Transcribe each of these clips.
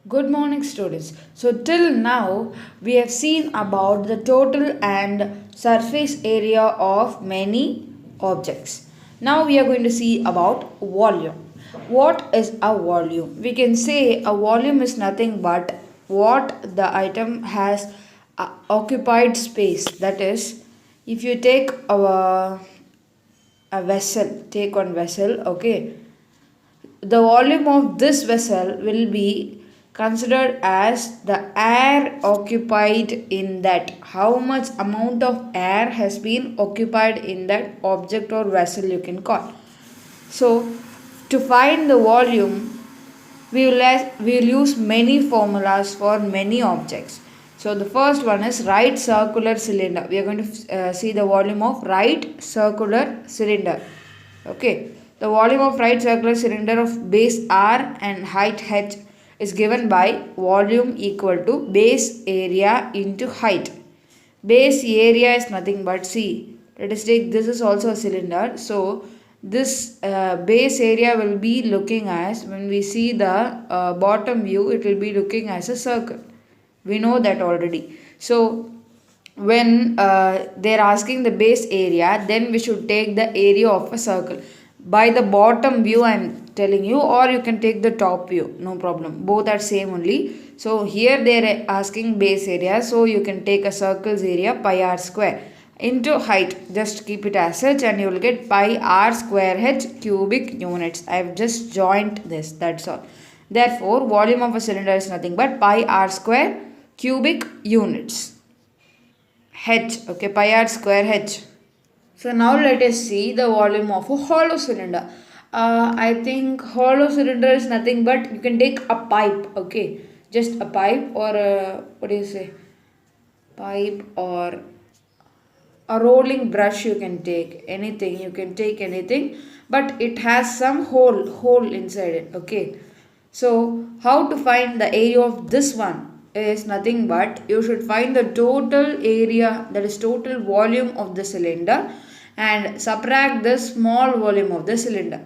Good morning, students. So, till now, we have seen about the total and surface area of many objects. Now, we are going to see about volume. What is a volume? We can say a volume is nothing but what the item has occupied space. That is, if you take a vessel, take one vessel, okay, the volume of this vessel will be considered as the air occupied in that. How much amount of air has been occupied in that object or vessel, you can call. So, to find the volume, we will use many formulas for many objects. So, the first one is right circular cylinder. We are going to see the volume of right circular cylinder. Okay, the volume of right circular cylinder of base R and height h is given by volume equal to base area into height. Base area is nothing but see. Let us take this is also a cylinder. So this base area will be looking as, when we see the bottom view, it will be looking as a circle. We know that already. So when they're asking the base area, then we should take the area of a circle. By the bottom view I'm telling you, or you can take the top view, no problem, both are same only. So here they're asking base area, so you can take a circle's area pi r square into height, just keep it as such, and you will get pi r square h cubic units. I have just joined this, that's all. Therefore volume of a cylinder is nothing but pi r square cubic units. H, okay, pi r square h. So now let us see the volume of a hollow cylinder. I think hollow cylinder is nothing but you can take a pipe, okay, just a pipe, or what do you say, pipe, or a rolling brush. You can take anything, you can take anything, but it has some hole inside it, okay. So how to find the area of this one is nothing but you should find the total area, that is total volume of the cylinder, and subtract the small volume of the cylinder.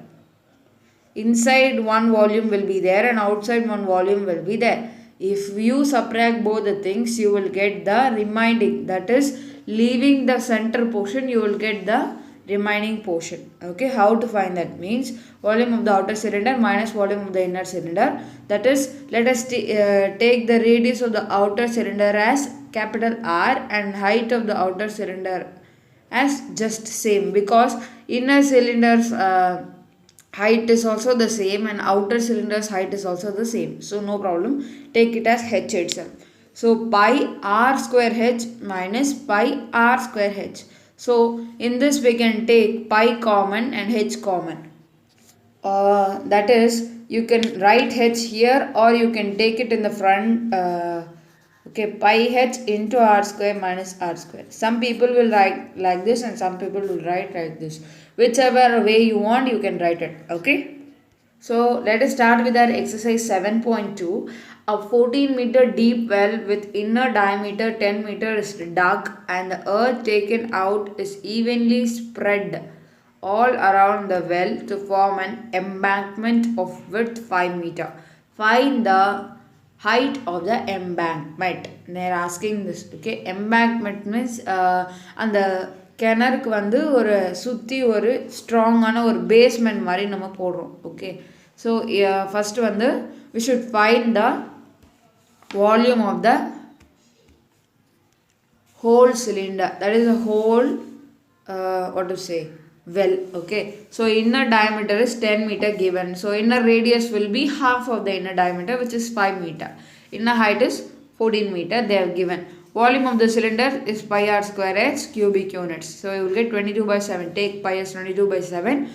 Inside one volume will be there and outside one volume will be there. If you subtract both the things, you will get the remaining, that is leaving the center portion, you will get the remaining portion. Okay, how to find that means volume of the outer cylinder minus volume of the inner cylinder. That is, let us take the radius of the outer cylinder as capital R and height of the outer cylinder as just same, because inner cylinders height is also the same and outer cylinder's height is also the same, so no problem, take it as h itself. So pi r square h minus pi r square h. So in this we can take pi common and h common. That is, you can write h here or you can take it in the front. Okay, pi h into r square minus r square. Some people will write like this and some people will write like this. Whichever way you want, you can write it. Okay. So let us start with our exercise 7.2. A 14-meter deep well with inner diameter 10 meter is dug and the earth taken out is evenly spread all around the well to form an embankment of width 5 meter. Find the height of the embankment. They are asking this. Okay, embankment means அந்த கிணறுக்கு வந்து ஒரு சுற்றி ஒரு ஸ்ட்ராங்கான ஒரு basement மாதிரி நம்ம போடுறோம். ஓகே, ஸோ ஃபஸ்ட்டு வந்து we should find the volume of the whole cylinder, that is a whole what to say, well. Okay, so inner diameter is 10 meter given, so inner radius will be half of the inner diameter, which is 5 meter. Inner height is 14 meter, they are given. Volume of the cylinder is pi r square h cubic units, so you will get 22 by 7. Take pi as 22 by 7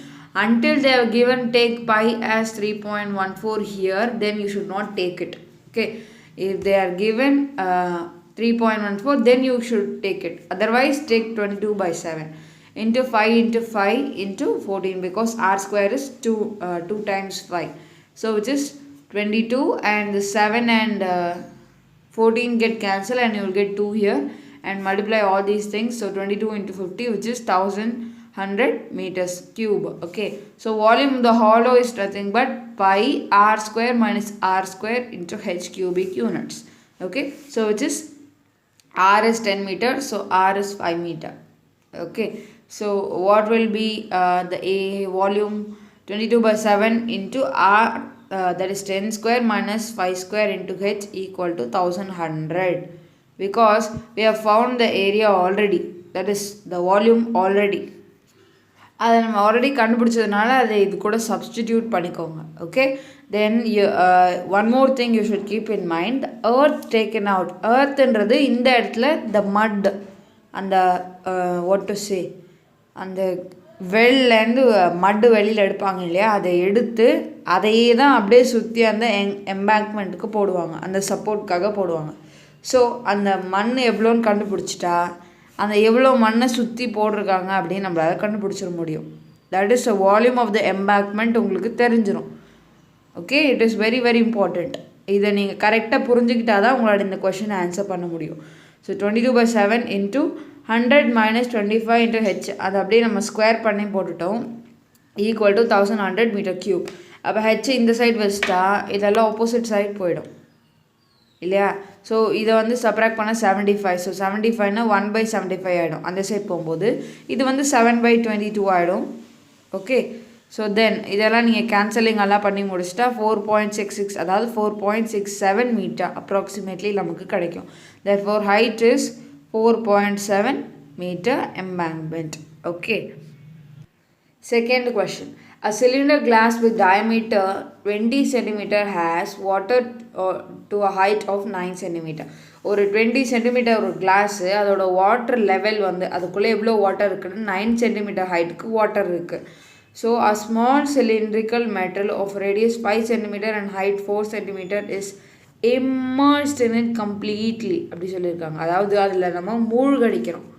until they have given take pi as 3.14 here, then you should not take it. Okay, if they are given 3.14, then you should take it, otherwise take 22 by 7 into 5 into 5 into 14, because r square is 2 times 5, so which is 22, and the 7 and 14 get cancelled and you will get 2 here, and multiply all these things. So 22 into 50, which is 1000 100 meters cube. Okay, so volume of the hollow is nothing but pi r square minus r square into h cubic units. Okay, so which is r is 10 meter, so r is 5 meter. Okay, so what will be the a volume 22 by 7 into r, that is 10 square minus 5 square into h equal to 1100, because we have found the area already, that is the volume already. அதை நம்ம already கண்டுபிடிச்சதுனால அதை இது கூட substitute பண்ணிக்கோங்க. Okay, then one more thing you should keep in mind, earth taken out. எர்த்ன்றது இந்த இடத்துல த மட், அந்த வாட் டு சே, அந்த வெள்லேருந்து மட்டு வெளியில் எடுப்பாங்க இல்லையா, அதை எடுத்து அதையே தான் அப்படியே சுற்றி அந்த எம்பேங்க்மெண்ட்டுக்கு போடுவாங்க, அந்த சப்போர்ட்காக போடுவாங்க. ஸோ அந்த மண் எவ்வளோன்னு கண்டுபிடிச்சிட்டா அந்த எவ்வளோ மண்ணை சுற்றி போட்டிருக்காங்க அப்படின்னு நம்மளால் கண்டுபிடிச்சிட முடியும். That is a volume of the embankment உங்களுக்கு தெரிஞ்சிடும். Okay, it is very very important. இதை நீங்கள் கரெக்டாக புரிஞ்சுக்கிட்டா தான் உங்களோட இந்த கொஷினை ஆன்சர் பண்ண முடியும். So 22 by 7 into 100 minus 25 into h, அதை அப்படியே நம்ம ஸ்கொயர் பண்ணி போட்டுட்டோம், ஈக்குவல் டு 1100 மீட்டர் க்யூப். அப்போ ஹெச் இந்த சைடு வச்சுட்டா இதெல்லாம் ஆப்போசிட் சைடு போயிடும் இல்லையா. ஸோ இதை வந்து சப்ராக்ட் பண்ணால் 75. ஸோ 75னா 1/75 ஆகிடும் அந்த சைட் போகும்போது. இது வந்து 7/22 ஆகிடும். ஓகே, ஸோ தென் இதெல்லாம் நீங்கள் கேன்சலிங் எல்லாம் பண்ணி முடிச்சிட்டா 4.66, அதாவது 4.67 மீட்டர் அப்ராக்சிமேட்லி நமக்கு கிடைக்கும். therefore height is 4.7 meter embankment. Okay, second question. A cylinder glass with diameter 20 cm has water to a height of 9 cm. ஒரு 20 cm ஒரு கிளாஸு, அதோட வாட்டர் லெவல் வந்து அதுக்குள்ளே எவ்வளோ வாட்டர் இருக்குன்னு 9 cm ஹைட்டுக்கு வாட்டர் இருக்குது. So a small cylindrical metal of radius 5 cm and height 4 cm is immersed in it completely அப்படி சொல்லியிருக்காங்க. அதாவது அதில் நம்ம மூழ்கடிக்கிறோம்.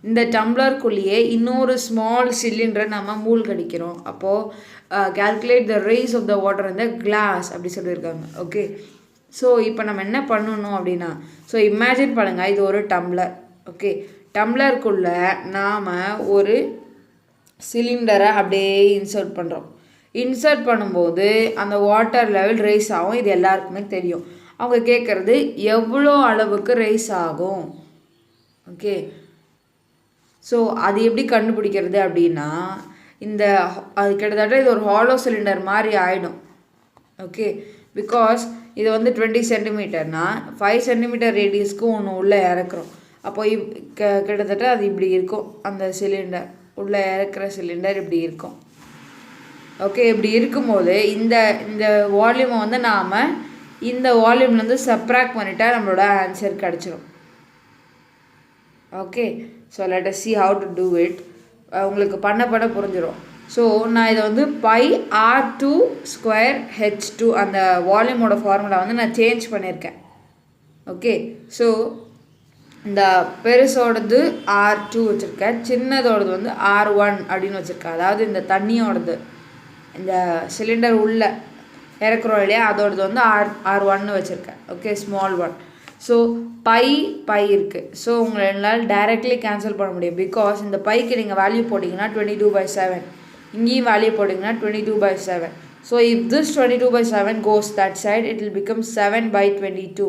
இந்த டம்ளருக்குள்ளேயே இன்னொரு ஸ்மால் சிலிண்டரை நம்ம மூழ்கடிக்கிறோம். அப்போது calculate the rise of the water இந்த கிளாஸ் அப்படி சொல்லியிருக்காங்க. ஓகே, ஸோ இப்போ நம்ம என்ன பண்ணணும் அப்படின்னா, ஸோ இமேஜின் பண்ணுங்கள், இது ஒரு டம்ளர். ஓகே, டம்ளருக்குள்ளே நாம் ஒரு சிலிண்டரை அப்படியே இன்சர்ட் பண்ணுறோம். இன்சர்ட் பண்ணும்போது அந்த வாட்டர் லெவல் ரைஸ் ஆகும். இது எல்லாருக்குமே தெரியும். அவங்க கேட்குறது எவ்வளோ அளவுக்கு ரைஸ் ஆகும். ஓகே, ஸோ அது எப்படி கண்டுபிடிக்கிறது அப்படின்னா, இந்த அது கிட்டத்தட்ட இது ஒரு ஹாலோ சிலிண்டர் மாதிரி ஆகிடும். ஓகே, பிகாஸ் இது வந்து 20 சென்டிமீட்டர்னா 5 சென்டிமீட்டர் ரேடியஸ்க்கு ஒன்று உள்ளே இறக்குறோம். அப்போ கிட்டத்தட்ட அது இப்படி இருக்கும். அந்த சிலிண்டர் உள்ளே இறக்குற சிலிண்டர் இப்படி இருக்கும். ஓகே, இப்படி இருக்கும்போது இந்த இந்த வால்யூமை வந்து நாம் இந்த வால்யூம்லேருந்து சப்ராக்ட் பண்ணிட்டா நம்மளோட ஆன்சர் கிடச்சிரும். Okay, so let us see how to do it. உங்களுக்கு பண்ண புரிஞ்சிடும். ஸோ நான் இதை வந்து πr2 ஸ்கொயர் h2 அந்த வால்யூமோட ஃபார்முலா வந்து நான் சேஞ்ச் பண்ணியிருக்கேன். ஓகே, ஸோ இந்த பெருசோடது R2 வச்சுருக்கேன், சின்னதோடது வந்து R1 அப்படின்னு வச்சுருக்கேன். அதாவது இந்த தண்ணியோடது, இந்த சிலிண்டர் உள்ளே இறக்குறோம் இல்லையா, அதோடது வந்து R1 வச்சுருக்கேன். Okay, small one. So pi இருக்குது. ஸோ உங்களால் டைரெக்ட்லி கேன்சல் பண்ண முடியும். பிகாஸ் இந்த பைக்கு நீங்கள் வேல்யூ போட்டிங்கன்னா 22/7, இங்கேயும் வேல்யூ போட்டிங்கன்னா 22/7. So if this 22/7 goes that side, it will become 7/22.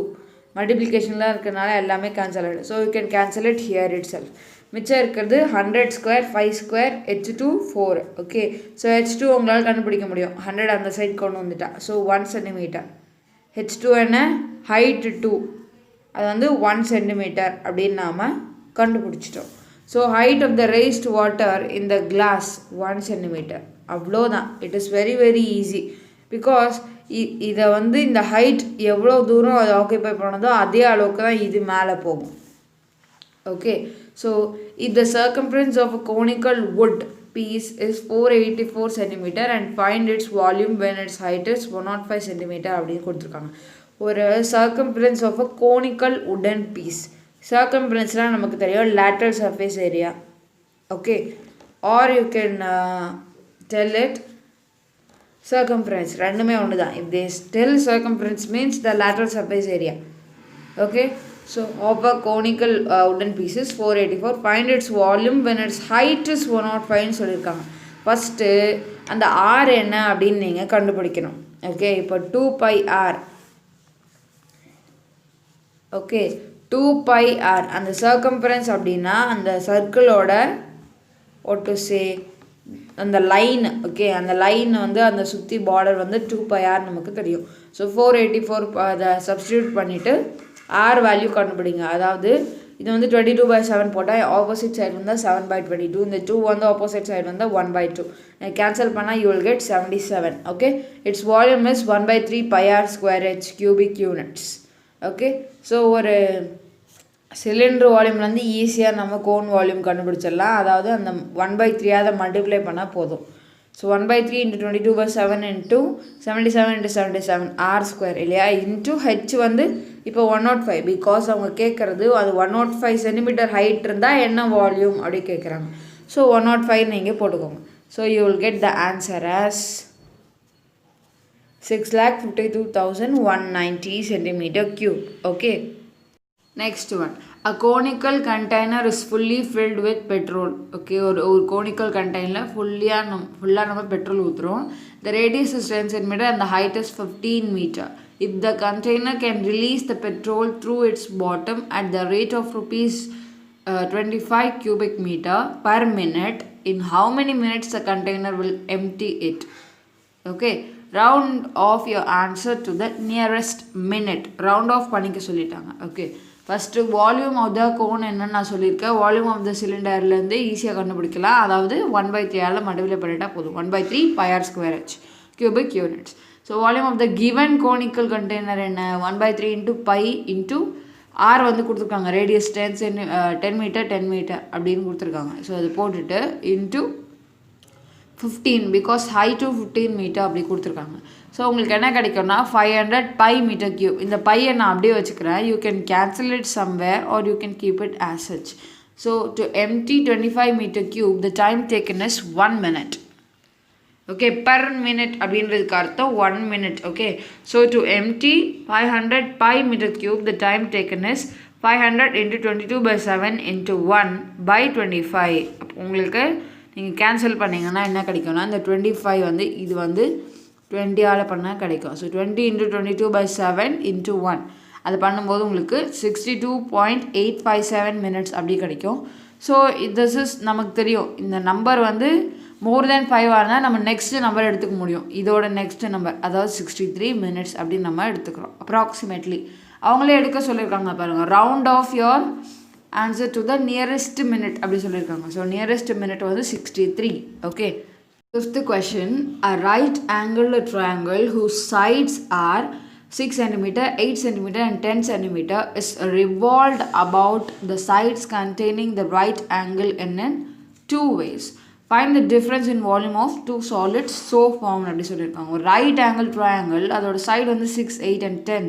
மல்டிப்ளிகேஷன்லாம் இருக்கிறதுனால எல்லாமே கேன்சல் ஆகிடும். So you can cancel it here itself. மிச்சம் இருக்கிறது 100 square 5 square h2 4. Okay, so h2 உங்களால் கண்டுபிடிக்க முடியும். 100 அந்த சைட் கொண்டு வந்துட்டா. So 1 centimetre. h2 என்ன, ஹைட் 2, அது வந்து 1 சென்டிமீட்டர் அப்படின்னு நாம் கண்டுபிடிச்சிட்டோம். So height of the raised water in the glass 1 centimetre. அவ்வளோதான். It is very very easy. Because இதை வந்து இந்த ஹைட் எவ்வளோ தூரம் அதை ஆக்குபை பண்ணதோ அதே அளவுக்கு தான் இது மேலே போகும். Okay, so if the circumference of a conical wood piece is 484 centimeter and find its volume when its height is 105 centimeter அப்படின்னு கொடுத்துருக்காங்க. ஒரு circumference of a conical wooden piece. circumferenceலாம் நமக்கு தெரியும், lateral surface area. Okay, or you can tell it circumference. ரெண்டுமே ஒன்று தான். if they tell circumference means the lateral surface area. Okay, So of a conical wooden pieces 484, find its volume when its height is 105 சொல்லியிருக்காங்க. First அந்த R என்ன அப்படின்னு நீங்கள் கண்டுபிடிக்கணும். Okay, இப்போ 2πr. ஓகே, 2πr அந்த சர்க்கம்ஃபரன்ஸ் அப்படின்னா அந்த சர்க்கிளோட what to say அந்த லைன். ஓகே, அந்த லைன் வந்து அந்த சுற்றி பார்டர் வந்து 2πr நமக்கு தெரியும். ஸோ 484 அதை சப்ஸ்டியூட் பண்ணிவிட்டு ஆர் வேல்யூ கண்டுபிடிங்க. அதாவது இது வந்து 22/7 போட்டால் ஆப்போசிட் சைடு வந்தால் 7/22, இந்த 2 வந்து ஆப்போசிட் சைடு வந்தால் 1/2. கேன்சல் பண்ணால் you will get 77. Okay, it's volume is 1/3 πr² cubic units. Okay, so ஒரு சிலிண்டர் வால்யூம்லேருந்து ஈஸியாக நம்ம கோன் வால்யூம் கண்டுபிடிச்சிடலாம். அதாவது அந்த 1/3 அதை மல்டிப்ளை பண்ணால் போதும். ஸோ 1/3 × 22/7 × 77 × 77 r² இல்லையா, இன்ட்டு ஹெச் வந்து இப்போ 105. பிகாஸ் அவங்க கேட்குறது அது 105 சென்டிமீட்டர் ஹைட் இருந்தால் என்ன வால்யூம் அப்படி கேட்குறாங்க. ஸோ 105 நீங்கள் போட்டுக்கோங்க. So you will get the answer as 652,190 cm3. Okay. Next one. A conical container is fully filled with petrol. Okay, ஒரு conical container ஃபுல்லாக நம்ம பெட்ரோல் ஊற்றுறோம். The radius is 10 cm and the height is 15 meter. If the container can release the petrol through its bottom at the rate of rupees 25 cubic meter per minute, in how many minutes the container will empty it? Okay, round off your answer to the nearest minute. Round off பண்ணிக்க சொல்லிட்டாங்க. Okay, first volume of the cone என்னன்னு நான் சொல்லியிருக்கேன். Volume of த சிலிண்டர்லேருந்து ஈஸியாக கண்டுபிடிக்கலாம். அதாவது 1/3 multiply பண்ணிட்டால் போதும். 1/3 πr² cubic units. So volume of the given conical container என்ன, 1/3 × π × ஆர் வந்து கொடுத்துருக்காங்க. ரேடியஸ் 10 மீட்டர் 10 மீட்டர் அப்படின்னு கொடுத்துருக்காங்க. ஸோ அது போட்டுட்டு இன்ட்டு 15 பிகாஸ் ஹைட் 15 மீட்டர் அப்படி கொடுத்துருக்காங்க. ஸோ உங்களுக்கு என்ன கிடைக்கும்னா 500 πm3. இந்த பையை நான் அப்படியே வச்சுக்கிறேன். You can cancel it somewhere are you can keep it as such. So to empty 25 m3 the time taken is 1 minute. Okay, per minute அப்படின்றதுக்கு அர்த்தம் 1 minute. Okay, so to empty 500 πm3 the time taken is 500 × 22/7 × 1/25. அப்போ உங்களுக்கு நீங்கள் cancel பண்ணிங்கன்னா என்ன கிடைக்கும்னா இந்த 25 வந்து இது வந்து 20 பண்ணால் கிடைக்கும். ஸோ 20 × 22/7 × 1 அது பண்ணும்போது உங்களுக்கு 62.857 minutes அப்படி கிடைக்கும். ஸோ திஸ் இஸ் நமக்கு தெரியும் இந்த நம்பர் வந்து மோர் தேன் 5 இருந்தால் நம்ம நெக்ஸ்ட் நம்பர் எடுத்துக்க முடியும். இதோட நெக்ஸ்ட் நம்பர் அதாவது 63 minutes அப்படின்னு நம்ம எடுத்துக்கிறோம் அப்ராக்சிமேட்லி. அவங்களே எடுக்க சொல்லியிருக்காங்க பாருங்கள். Round off your answer to the nearest minute அப்படி சொல்லியிருக்காங்க. ஸோ நியரஸ்ட் மினிட் வந்து 63. Okay, fifth question. A right angled triangle whose sides are 6 cm, 8 cm and 10 cm is revolved about the sides containing the right angle in 2 ways. Find the difference in volume of two solids so formed அப்படி சொல்லியிருக்காங்க. ஒரு right angle triangle அதோட side வந்து 6, 8 and 10.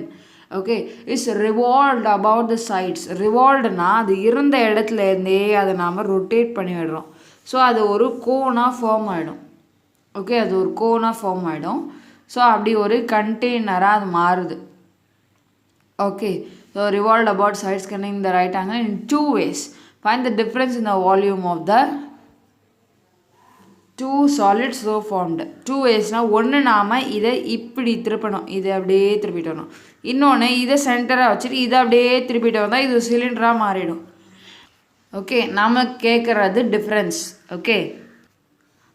Okay, is revolved about the sides. ரிவால்வ்டுனா அது இருந்த இடத்துலேருந்தே அதை நாம் ரொட்டேட் பண்ணி விடுறோம். ஸோ அது ஒரு கோனாக ஃபார்ம் ஆகிடும். ஓகே, அது ஒரு கோனாக ஃபார்ம் ஆகிடும். ஸோ அப்படி ஒரு கண்டெய்னராக அது மாறுது. Okay, so revolved about sides containing the right angle in 2 ways. Find the difference in the volume of the two solids so formed. 2 waysனால் ஒன்று நாம் இதை இப்படி திருப்பணும், இதை அப்படியே திருப்பிட்டு வரணும். இன்னொன்று இதை சென்டராக வச்சுட்டு இதை அப்படியே திருப்பிட்டு வந்தால் இது சிலிண்டராக மாறிடும். ஓகே, நாம் கேட்குறது டிஃப்ரென்ஸ். ஓகே,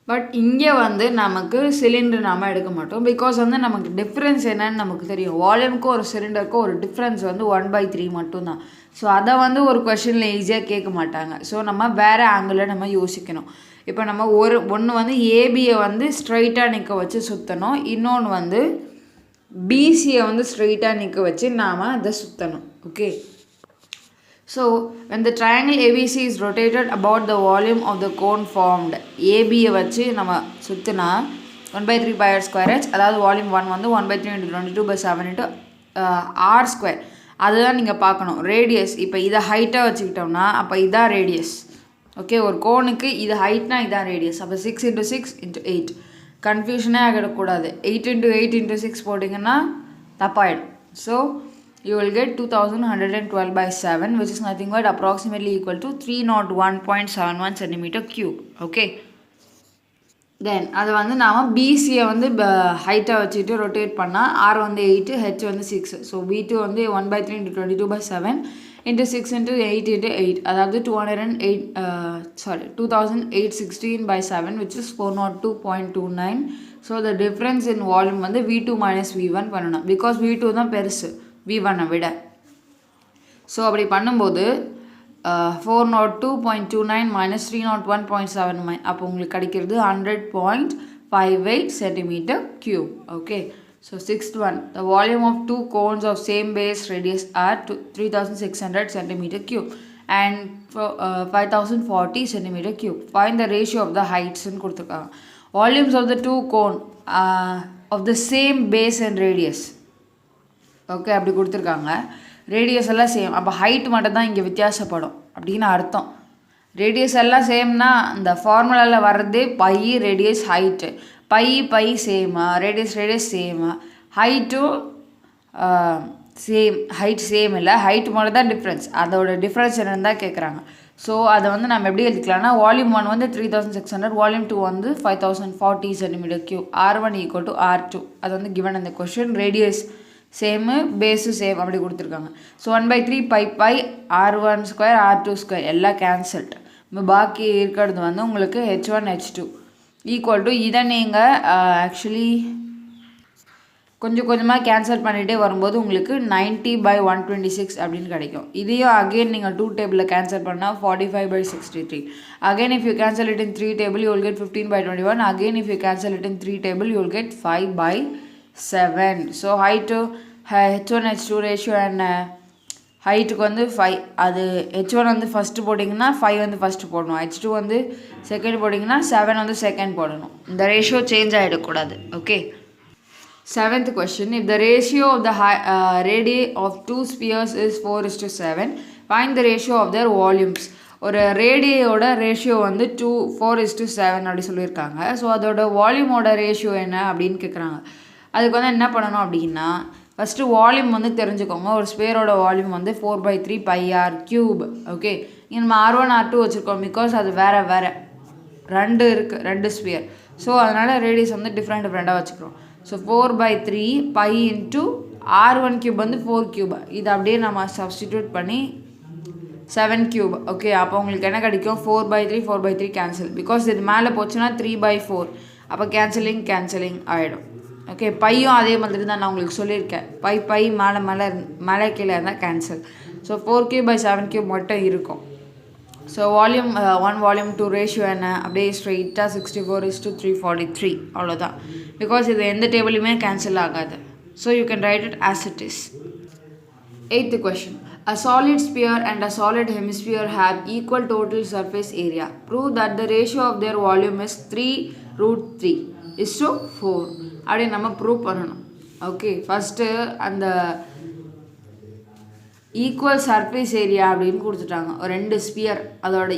பட் இங்கே வந்து நமக்கு சிலிண்டர் நாம் எடுக்க மாட்டோம். பிகாஸ் வந்து நமக்கு டிஃப்ரென்ஸ் என்னன்னு நமக்கு தெரியும். வால்யூமுக்கும் ஒரு சிலிண்டருக்கும் ஒரு டிஃப்ரென்ஸ் வந்து 1/3 மட்டும்தான். ஸோ அதை வந்து ஒரு கொஷனில் ஈஸியாக கேட்க மாட்டாங்க. ஸோ நம்ம வேறு ஆங்கிளில் நம்ம யோசிக்கணும். இப்போ நம்ம ஒன்று வந்து ஏபியை வந்து ஸ்ட்ரைட்டாக நிற்க வச்சு சுற்றணும். இன்னொன்று வந்து பிசியை வந்து ஸ்ட்ரைட்டாக நிற்க வச்சு நாம் அதை சுற்றணும். Okay, so when the triangle ABC is rotated about the volume of the cone formed, ஏபியை வச்சு நம்ம சுற்றினா 1/3 πr², அதாவது வால்யூம் 1 வந்து 1/3 × 22/7 × r². அதுதான் நீங்கள் பார்க்கணும். ரேடியஸ் இப்போ இதை ஹைட்டாக வச்சுக்கிட்டோம்னா அப்போ இதான் ரேடியஸ். ஓகே, ஒரு கோனுக்கு இது ஹைட்னா இதான் ரேடியஸ். அப்போ 6 × 6 × 8 கன்ஃபியூஷனே ஆகிடக்கூடாது. 8 × 8 × 6 போட்டிங்கன்னா தப்பாயிடும். So you will get 2112 by 7, which is nothing but approximately equal to 301.71 centimeter cube. Okay, தென் அதை வந்து நாம் பிசியை வந்து ஹைட்டாக வச்சுட்டு ரொட்டேட் பண்ணால் ஆர் வந்து 8, ஹெச் வந்து 6. ஸோ V2 வந்து 1/3 into 22/7 into 6 into 8 into 8, அதாவது 2816/7, which is 402.29. So the difference in volume வந்து V2 minus V1 பண்ணணும், பிகாஸ் V2 தான் பெருசு V1 விட. ஸோ அப்படி பண்ணும்போது 402.29 minus 301.7, அப்போ உங்களுக்கு கிடைக்கிறது 100.58 centimeter cube. Okay, so sixth one, the volume of two cones of same base radius are 3600 centimeter cube and 5040 centimeter cube. Find the ratio of the heights ன்னு கொடுத்துருக்காங்க. Volumes of the two cone of the same base and radius. Okay, அப்படி கொடுத்துருக்காங்க. Radius எல்லாம் same, அப்போ height மட்டும் தான் இங்கே வித்தியாசப்படும் அப்படின்னு அர்த்தம். ரேடியஸ் எல்லாம் சேம்னா இந்த ஃபார்முலாவில் வர்றதே பை ரேடியஸ் ஹைட்டு, பை சேமா, ரேடியஸ் சேமா, ஹைட்டும் சேம். ஹைட் சேம் இல்லை, ஹைட் மட்டும் தான் டிஃப்ரென்ஸ். அதோட டிஃப்ரென்ஸ் என்னன்னு தான் கேட்குறாங்க. ஸோ அதை வந்து நம்ம எப்படி எழுதிக்கலாம்னா, வால்யூம் 1 வந்து 3600, வால்யூம் 2 வந்து 5040 centimetre cube, R1 equal to R2. அது வந்து கிவன் அந்த question. Radius same, base same அப்படி கொடுத்துருக்காங்க. So 1/3 pi R1 square R2 square எல்லாம் கேன்சல்ட். பாக்கி இருக்கிறது வந்து உங்களுக்கு H1 H2 ஈக்குவல் டு, இதை நீங்கள் ஆக்சுவலி கொஞ்சம் கொஞ்சமாக கேன்சல் பண்ணிகிட்டே வரும்போது உங்களுக்கு 90/126 அப்படின்னு கிடைக்கும். இதையும் அகெயின் நீங்கள் 2 டேபிளில் கேன்சல் பண்ணால் 45/63. Again if you cancel it in 3 table you will get 15/21. Again if you cancel it in 3 table you will get 5/7. So height H1 H2 ratio and ஹைட்டுக்கு வந்து 5. அது H1 வந்து ஃபஸ்ட்டு போட்டிங்கன்னா 5 வந்து ஃபஸ்ட்டு போடணும், H2 வந்து second போட்டிங்கன்னா 7 வந்து செகண்ட் போடணும். இந்த ரேஷியோ சேஞ்ச் ஆகிடக்கூடாது. Okay, seventh question, if the ratio of the radii of two spheres is 4:7, find the ratio of their volumes. ஒரு ரேடியோட ரேஷியோ வந்து 4:7 அப்படி சொல்லியிருக்காங்க. ஸோ அதோட வால்யூமோட ரேஷியோ என்ன அப்படின்னு கேட்குறாங்க. அதுக்கு வந்து என்ன பண்ணணும் அப்படின்னா, ஃபஸ்ட்டு வால்யூம் வந்து தெரிஞ்சுக்கோங்க. ஒரு ஸ்பியரோட வால்யூம் வந்து 4/3 πr3. ஓகே, இங்கே நம்ம R1 R2 வச்சுருக்கோம், பிகாஸ் அது வேறு ரெண்டு ஸ்பியர். ஸோ அதனால் ரேடியஸ் வந்து டிஃப்ரெண்ட்டாக வச்சுக்கிறோம். So 4/3 pi into R1 cube வந்து 4 கியூப். இதை அப்படியே நம்ம சப்ஸ்டிடியூட் பண்ணி 7 கியூப். ஓகே, அப்போ உங்களுக்கு என்ன கிடைக்கும்? 4/3 கேன்சல், பிகாஸ் இது மேலே போச்சுன்னா 3/4, அப்போ கேன்சலிங் ஆகிடும். ஓகே, பையும் அதே மாதிரி தான் நான் உங்களுக்கு சொல்லியிருக்கேன். பை மேலே கீழே இருந்தால் cancel. So 4 cube pi 7 cube மட்டும் இருக்கும். ஸோ வால்யூம் 1 வால்யூம் 2 ரேஷியோ என்ன? அப்படியே ஸ்ட்ரெயிட்டாக 64:343 அவ்வளோதான். பிகாஸ் இது எந்த டேபிளுமே கேன்சல் ஆகாது. So you can write it as it is. Eighth question, a solid sphere and a solid hemisphere have equal total surface area. Prove that the ratio of their volume is 3√3:4. அப்படி நம்ம prove பண்ணணும். Okay, first அந்த equal surface area அப்படின்னு கொடுத்துட்டாங்க. ஒரு 2 sphere, அதோட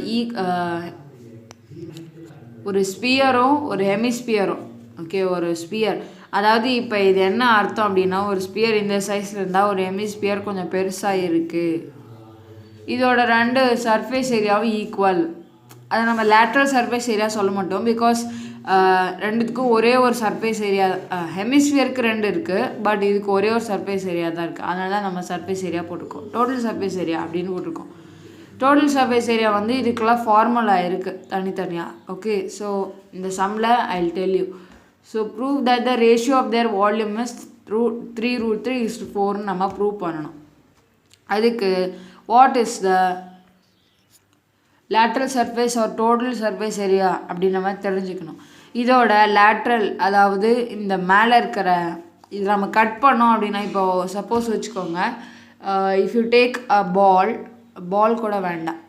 ஒரு ஸ்பியரும் ஒரு ஹெமிஸ்பியரும். ஓகே, ஒரு ஸ்பியர், அதாவது இப்போ இது என்ன அர்த்தம் அப்படின்னா, ஒரு ஸ்பியர் இந்த சைஸில் இருந்தால் ஒரு ஹெமிஸ்பியர் கொஞ்சம் பெருசாக இருக்குது. இதோட 2 சர்ஃபேஸ் ஏரியாவும் ஈக்குவல். அதை நம்ம லேட்ரல் சர்ஃபேஸ் ஏரியா சொல்ல மாட்டோம், பிகாஸ் ரெண்டுத்துக்கும் ஒரே ஒரு சர்ஃபேஸ் ஏரியா. ஹெமிஸ்பியருக்கு 2 இருக்குது, பட் இதுக்கு ஒரே ஒரு சர்ஃபேஸ் ஏரியா தான் இருக்குது. அதனால தான் நம்ம சர்ஃபேஸ் ஏரியா போட்டிருக்கோம், டோட்டல் சர்ஃபேஸ் ஏரியா அப்படின்னு போட்டிருக்கோம். டோட்டல் சர்ஃபேஸ் ஏரியா வந்து இதுக்கெல்லாம் ஃபார்முலா இருக்குது தனித்தனியாக. ஓகே, ஸோ இந்த சம்மில் I will tell you. So prove that the ratio of their volume is 3√3:4 நம்ம ப்ரூவ் பண்ணணும். அதுக்கு what is the lateral surface or total surface area அப்படின்னு நம்ம தெரிஞ்சுக்கணும். இதோட லேட்ரல், அதாவது இந்த மேலே இருக்கிற இது நம்ம கட் பண்ணோம் அப்படின்னா, இப்போது சப்போஸ் வச்சுக்கோங்க, இஃப் யூ டேக் அ பால் கூட வேண்டாம்,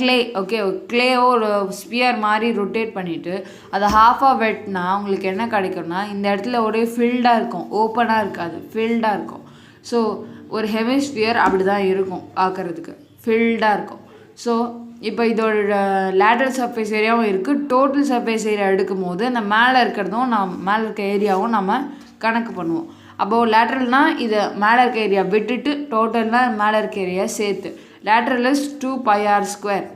க்ளே. ஓகே, க்ளேவோ ஒரு ஸ்பியர் மாதிரி ரொட்டேட் பண்ணிவிட்டு அதை ஹாஃபாக வெட்டினா உங்களுக்கு என்ன கிடைக்கும்னா, இந்த இடத்துல ஒரே ஃபில்டாக இருக்கும், ஓப்பனாக இருக்காது, ஃபில்டாக இருக்கும். ஸோ ஒரு ஹெமிஸ்பியர் அப்படி தான் இருக்கும், பார்க்குறதுக்கு ஃபில்டாக இருக்கும். ஸோ இப்போ இதோட லேட்ரல் சர்ஃபேஸ் ஏரியாவும் இருக்குது. டோட்டல் சர்ஃபேஸ் ஏரியா எடுக்கும் போது அந்த மேலே இருக்கிறதும் மேலே இருக்க ஏரியாவும் நம்ம கணக்கு பண்ணுவோம். அப்போது லேட்ரல்னால் இது மேலே இருக்க ஏரியா விட்டுட்டு டோட்டல்னால் மேலே இருக்க ஏரியா சேர்த்து. Lateral is 2 pi r square,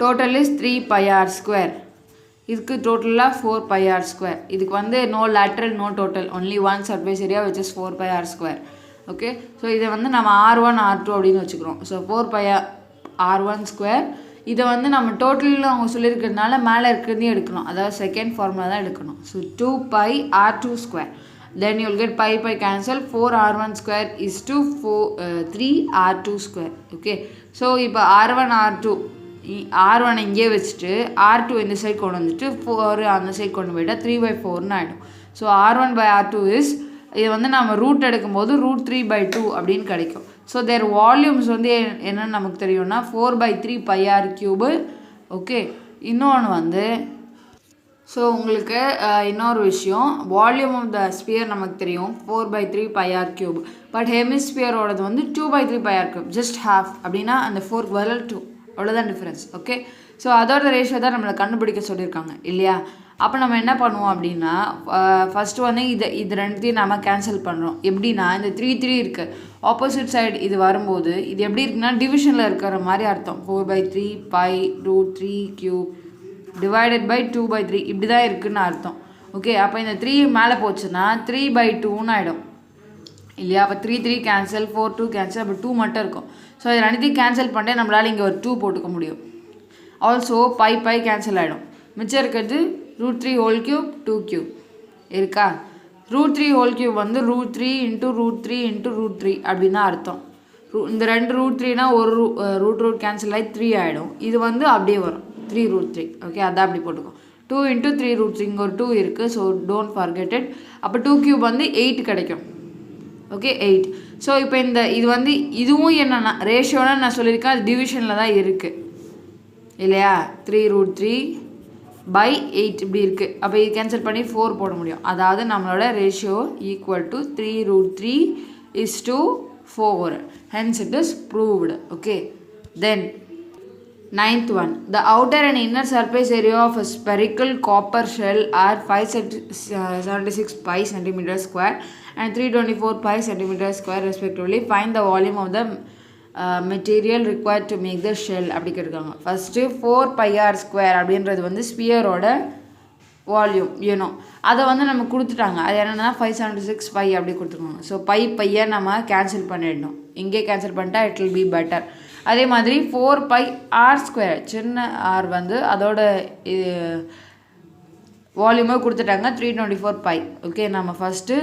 total is 3 pi r square. இதுக்கு டோட்டலாக 4 pi r square. இதுக்கு வந்து no lateral no total, only one surface area which is 4 pi r square. Okay, so இதை வந்து நம்ம r1 r2 அப்படின்னு வச்சுக்கிறோம். ஸோ 4 pi r1 square. இதை வந்து நம்ம டோட்டலில் அவங்க சொல்லியிருக்கிறதுனால மேலே இருக்கிறதையும் எடுக்கணும், அதாவது செகண்ட் ஃபார்முலா தான் எடுக்கணும். So 2 pi r2 square. Then you will get pi cancel. 4 r1 square is to 3 r2 square. Okay, so இப்போ r1 r2 r1 இங்கே வச்சுட்டு r2 இந்த சைட் கொண்டு வந்துட்டு 4 அந்த சைட் கொண்டு போயிட்டால் 3/4ன்னு ஆகிடும். ஸோ r1/r2 இஸ் இது வந்து நம்ம ரூட் எடுக்கும்போது √3/2 அப்படின்னு கிடைக்கும். ஸோ தேர் வால்யூம்ஸ் வந்து என்னென்னு நமக்கு தெரியும்னா 4/3 pi r cube. ஓகே, இன்னொன்று வந்து ஸோ உங்களுக்கு இன்னொரு விஷயம், வால்யூம் ஆஃப் த ஸ்பியர் நமக்கு தெரியும் 4/3 pi r cube. பட் ஹெமிஸ்பியரோடது வந்து 2/3 pi r cube, just half. அப்படின்னா அந்த 4 பதில் 2, அவ்வளோதான் டிஃப்ரென்ஸ். ஓகே, ஸோ அதோட ரேஷியோ தான் நம்மளை கண்டுபிடிக்க சொல்லியிருக்காங்க இல்லையா. அப்போ நம்ம என்ன பண்ணுவோம் அப்படின்னா ஃபஸ்ட்டு வந்து இது ரெண்டுத்தையும் நம்ம கேன்சல் பண்ணுறோம். எப்படின்னா இந்த 3 இருக்குது, ஆப்போசிட் சைடு இது வரும்போது இது எப்படி இருக்குன்னா டிவிஷனில் இருக்கிற மாதிரி அர்த்தம். 4/3 pi √3 cube டிவைடட் பை 2/3 இப்படி தான் இருக்குதுன்னு அர்த்தம். ஓகே, அப்போ இந்த 3 மேலே போச்சுன்னா 3/2ன்னு ஆகிடும் இல்லையா. அப்போ 3 கேன்சல், 4 2 கேன்சல், அப்போ 2 மட்டும் இருக்கும். ஸோ இது ரெண்டுத்தையும் கேன்சல் பண்ணிட்டு நம்மளால் இங்கே ஒரு 2 போட்டுக்க முடியும். ஆல்சோ pi கேன்சல் ஆகிடும். மிச்சம் இருக்கிறது √3 whole cube 2 cube இருக்கா. √3 whole cube வந்து √3 × √3 × √3 அப்படின்னு தான் அர்த்தம். இந்த ரெண்டு √3னா ஒரு ரூட் கேன்சல் ஆகி 3 ஆகிடும். இது வந்து அப்படியே வரும் 3√3. ஓகே, அதான் அப்படி போட்டுக்கோம். 2 × 3√3 இங்கே ஒரு 2 இருக்குது, ஸோ டோன்ட் ஃபர்கெட் இட். அப்போ 2 cube வந்து 8 கிடைக்கும். ஓகே, 8. ஸோ இப்போ இது வந்து இதுவும் என்னென்னா ரேஷியோனா நான் சொல்லியிருக்கேன், அது டிவிஷனில் தான் இருக்குது இல்லையா. 3√3/8 இப்படி இருக்குது. அப்போ இது கேன்சல் பண்ணி 4 போட முடியும். அதாவது நம்மளோட ratio equal to 3√3:4. Hence it is proved. Okay, then 9th one. The outer and inner surface area of a spherical copper shell are 576 pi centimeter square and 324 pi centimeter square respectively. Find the volume of the material required to make the shell அப்படி கேட்டிருக்காங்க. First 4 pi r square அப்படின்றது வந்து ஸ்பியரோட volume ஏனோ அதை வந்து நம்ம கொடுத்துட்டாங்க. அது என்னென்னா 576 pi அப்படி கொடுத்துருக்காங்க. ஸோ பையை நம்ம கேன்சல் பண்ணிடணும். இங்கே கேன்சல் பண்ணிட்டா இட் வில் பி பெட்டர். அதே மாதிரி 4 pi r square சின்ன r வந்து அதோட வால்யூமாக கொடுத்துட்டாங்க 324 pi. ஓகே, நம்ம ஃபஸ்ட்டு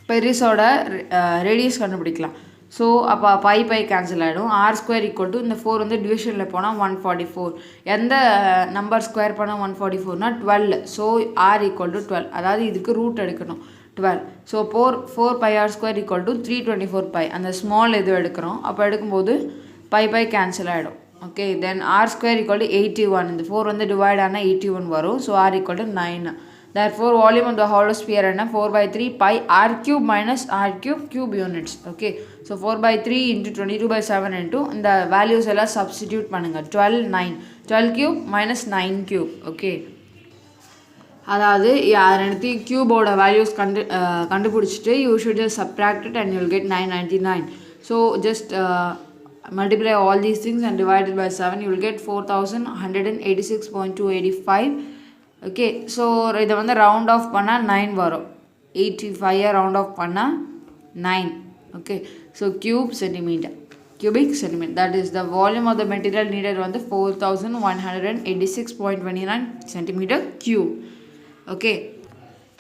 பெரிஸோட ரேடியஸ் கண்டுபிடிக்கலாம். ஸோ அப்போ pi கேன்சல் ஆகிடும். r ஸ்கொயர் ஈக்குவல் டு இந்த 4 வந்து டிவிஷனில் போனால் 144. எந்த நம்பர் ஸ்கொயர் பண்ணால் 144னா 12. ஸோ r ஈக்குவல் டு 12, அதாவது இதுக்கு ரூட் எடுக்கணும் 12. So 4 pi r square equal to 324 pi. அந்த ஸ்மால் இது எடுக்கிறோம். அப்போ எடுக்கும்போது pi கேன்சல் ஆகிடும். Okay, then r square equal to 81. இந்த 4 வந்து டிவைட் ஆனால் 81 வரும். So r equal to 9. Therefore, volume of the hollow sphere is 4/3 pi r cube minus r cube units. Okay, so 4/3 into 22/7 into இந்த values எல்லாம் substitute பண்ணுங்க. 12 9 12 cube minus 9 cube. Okay, அதாவது ரெண்டுத்தையும் கியூபோட values கண்டுபிடிச்சிட்டு you should just subtract it and you will get 999. So just multiply all these things and divide it by 7. You will get 4186.285. Okay, so இதை வந்து round of பண்ணால் 9 வரும். 85 round of பண்ணால் 9. Okay, so cubic centimeter. That is the volume of the material needed வந்து 4186.29 centimeter cube. Okay,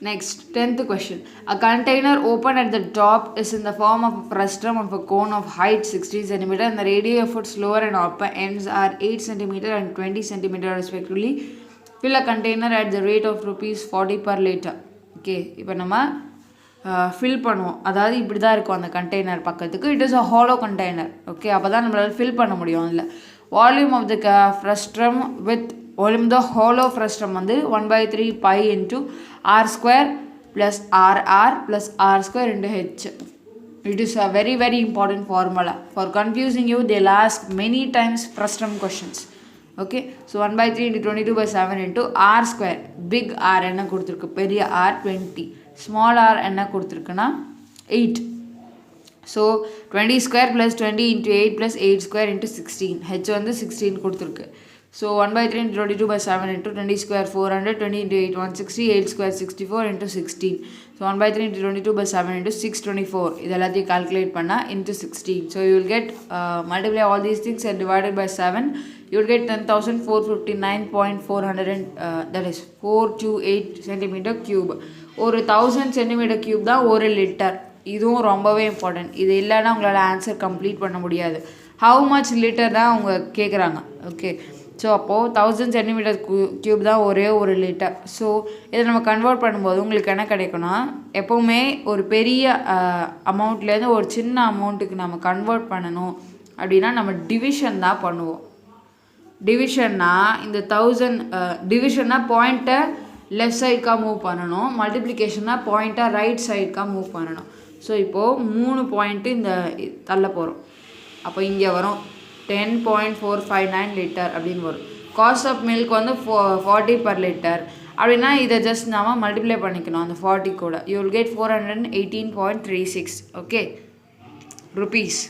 next 10th question. A container open at the top is in the form of a frustum of a cone of height 60 cm and the radii of its lower and upper ends are 8 cm and 20 cm respectively. Fill a container at the rate of ₹40 per liter. Okay, இப்போ நம்ம fill பண்ணுவோம். அதாவது இப்படி தான் இருக்கும் அந்த container பக்கத்துக்கு. It is a hollow container. Okay, அப்போ தான் நம்மளால் ஃபில் பண்ண முடியும். அதில் volume of the frustum with volume the hollow frustum வந்து 1/3 pi into r square plus r plus r square into h. It is a very very important formula. For confusing you, they'll ask many times frustum questions. Okay, so 1/3 into 22/7 into r square. Big r என்ன கொடுத்துருக்கு, பெரிய r 20. Small R என்ன கொடுத்துருக்குன்னா 8. So 20 square plus 20 into 8 plus 8 square into 16. H வந்து 16 கொடுத்துருக்கு. So 1/3 into 22/7 into 20 square 400, 20 into 8 160, 8 square 64 into 16. So 1/3 into 22/7 into 624. இது எல்லாத்தையும் calculate பண்ணா into 16. So you will get multiply all these things and divided by 7. You will get 10,459.400 that is 428 centimeter cube. ஒரு 1000 centimeter cube தான் 1 litre. இதுவும் ரொம்பவே important. இது இல்லைன்னா உங்களால் ஆன்சர் கம்ப்ளீட் பண்ண முடியாது. ஹவு மச் லிட்டர் தான் அவங்க கேட்குறாங்க. ஓகே, ஸோ அப்போது 1000 சென்டிமீட்டர் க்யூப் தான் ஒரே ஒரு லிட்டர். ஸோ இதை நம்ம கன்வெர்ட் பண்ணும்போது உங்களுக்கு என்ன கிடைக்கும்னா, எப்போவுமே ஒரு பெரிய அமௌண்ட்லேருந்து ஒரு சின்ன அமௌண்ட்டுக்கு நம்ம கன்வெர்ட் பண்ணணும் அப்படின்னா நம்ம டிவிஷன் தான் பண்ணுவோம். டிவிஷன்னா இந்த 1000 டிவிஷன்னா பாயிண்ட்டை லெஃப்ட் சைடுக்காக மூவ் பண்ணணும், மல்டிப்ளிகேஷன்னா பாயிண்ட்டை ரைட் சைடுக்காக மூவ் பண்ணணும். ஸோ இப்போது 3 பாயிண்ட்டு இந்த தள்ள போகிறோம். அப்போ இங்கே வரும் 10.459 லிட்டர் அப்படின்னு வரும். காஸ்ட் ஆஃப் மில்க் வந்து 40 per லிட்டர் அப்படின்னா இதை ஜஸ்ட் நாம் மல்டிப்ளை பண்ணிக்கணும் அந்த 40 கூட. You will get 418.36 okay rupees.